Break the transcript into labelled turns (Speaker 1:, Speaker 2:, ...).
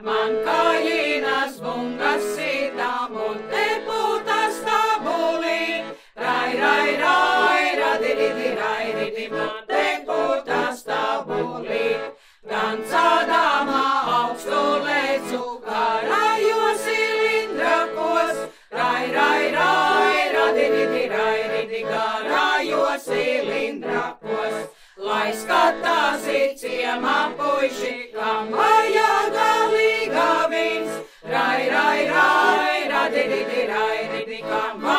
Speaker 1: Man kājinas bungas sītām un te putas tabulī. Rai, rai, rai, radiridi, rairidi, man te putas tabulī. Gan cādāmā augstu lecu, karājos cilindrakos. Rai, rai, rai, radiridi, rairidi, karājos cilindrakos. Lai skatās ciemā puiši, kam vajag galīga vīns. Rai, rai, rai, radiridi, rairidi, kam vajag.